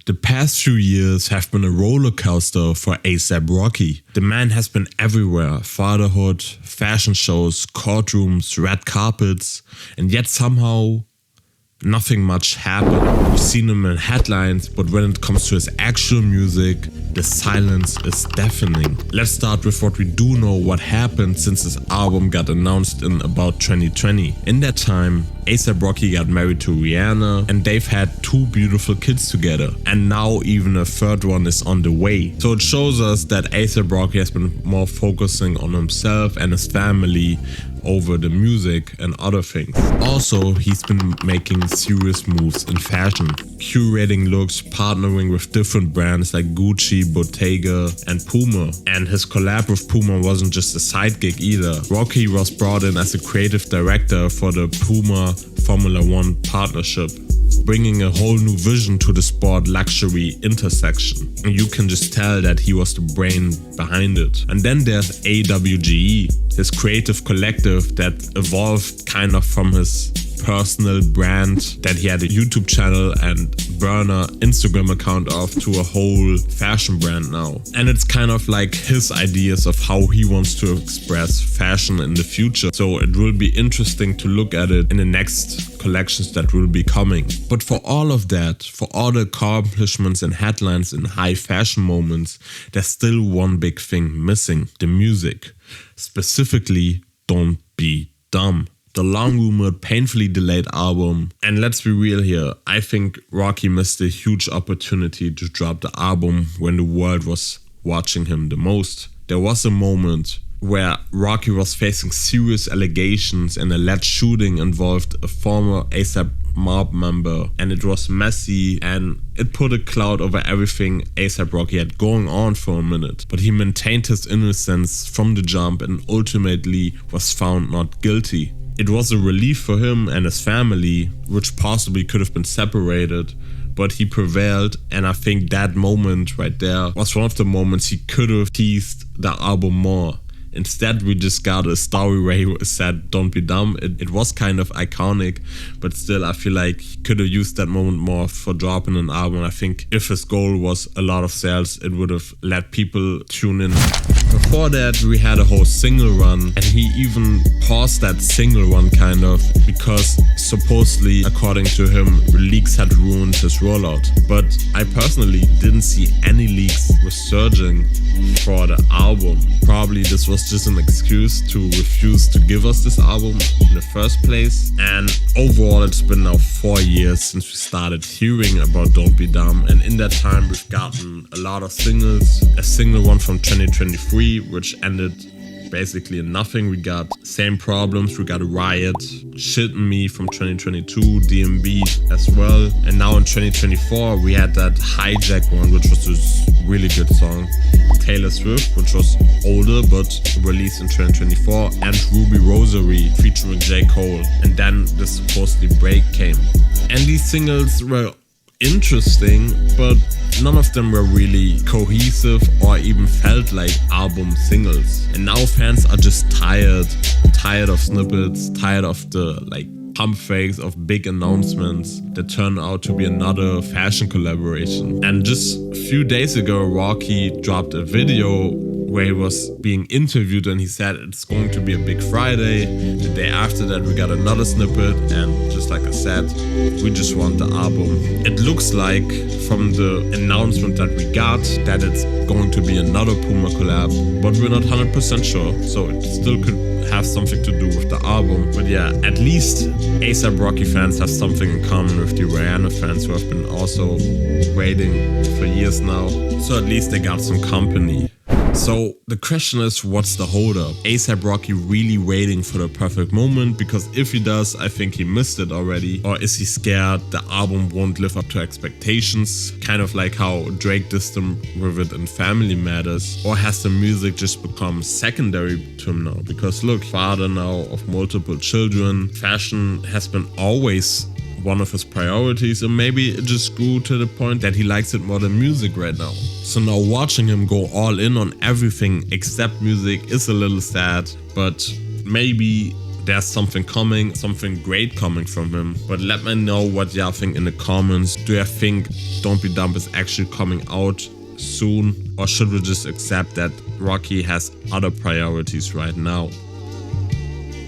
The past few years have been a roller coaster for A$AP Rocky. The man has been everywhere: fatherhood, fashion shows, courtrooms, red carpets, and yet somehow nothing much happened. We've seen him in headlines, but when it comes to his actual music, the silence is deafening. Let's start with what we do know what happened since his album got announced in about 2020. In that time, A$AP Rocky got married to Rihanna and they've had 2 beautiful kids together. And now even a third one is on the way. So it shows us that A$AP Rocky has been more focusing on himself and his family over the music and other things. Also, he's been making serious moves in fashion, curating looks, partnering with different brands like Gucci, Bottega and Puma. And his collab with Puma wasn't just a side gig either. Rocky was brought in as a creative director for the Puma Formula 1 partnership, bringing a whole new vision to the sport luxury intersection. And you can just tell that he was the brain behind it. And then there's AWGE, his creative collective that evolved kind of from his personal brand that he had a YouTube channel and burner Instagram account of to a whole fashion brand now. And it's kind of like his ideas of how he wants to express fashion in the future. So it will be interesting to look at it in the next collections that will be coming. But for all of that, for all the accomplishments and headlines in high fashion moments, there's still one big thing missing: the music. Specifically, Dontbedumb, the long-rumored, painfully delayed album. And let's be real here, I think Rocky missed a huge opportunity to drop the album when the world was watching him the most. There was a moment where Rocky was facing serious allegations and alleged shooting involved a former A$AP mob member, and it was messy and it put a cloud over everything A$AP Rocky had going on for a minute. But he maintained his innocence from the jump and ultimately was found not guilty. It was a relief for him and his family, which possibly could have been separated, but he prevailed, and I think that moment right there was one of the moments he could have teased the album more. Instead, we just got a story where he said Dontbedumb. It was kind of iconic, but still I feel like he could have used that moment more for dropping an album. I think if his goal was a lot of sales, it would have let people tune in. Before that, we had a whole single run, and he even paused that single run kind of because supposedly, according to him, leaks had ruined his rollout. But I personally didn't see any leaks resurging for the album. Probably this was just an excuse to refuse to give us this album in the first place. And overall, it's been now 4 years since we started hearing about Dontbedumb, and in that time we've gotten a lot of singles. A single one from 2023 which ended basically in nothing. We got Same Problems, we got Riot, Shit and Me from 2022, DMB as well. And now in 2024 we had that Hijack one, which was this really good song. Taylor Swift, which was older but released in 2024, and Ruby Rosary featuring J. Cole. And then the supposedly break came. And these singles were interesting, but none of them were really cohesive or even felt like album singles. And now fans are just tired of snippets, tired of the pump fakes of big announcements that turn out to be another fashion collaboration. And just a few days ago, Rocky dropped a video where he was being interviewed and he said it's going to be a big Friday. The day after that we got another snippet, and just like I said, we just want the album. It looks like from the announcement that we got that it's going to be another Puma collab, but we're not 100% sure, so it still could have something to do with the album. But yeah, at least A$AP Rocky fans have something in common with the Rihanna fans who have been also waiting for years now, so at least they got some company. So the question is, what's the holdup? A$AP Rocky really waiting for the perfect moment? Because if he does, I think he missed it already. Or is he scared the album won't live up to expectations? Kind of like how Drake dissed him with it in Family Matters. Or has the music just become secondary to him now? Because look, father now of multiple children, fashion has been always one of his priorities, and maybe it just grew to the point that he likes it more than music right now. So now watching him go all in on everything except music is a little sad, but maybe there's something coming, something great coming from him. But let me know what y'all think in the comments. Do you think Dontbedumb is actually coming out soon? Or should we just accept that Rocky has other priorities right now?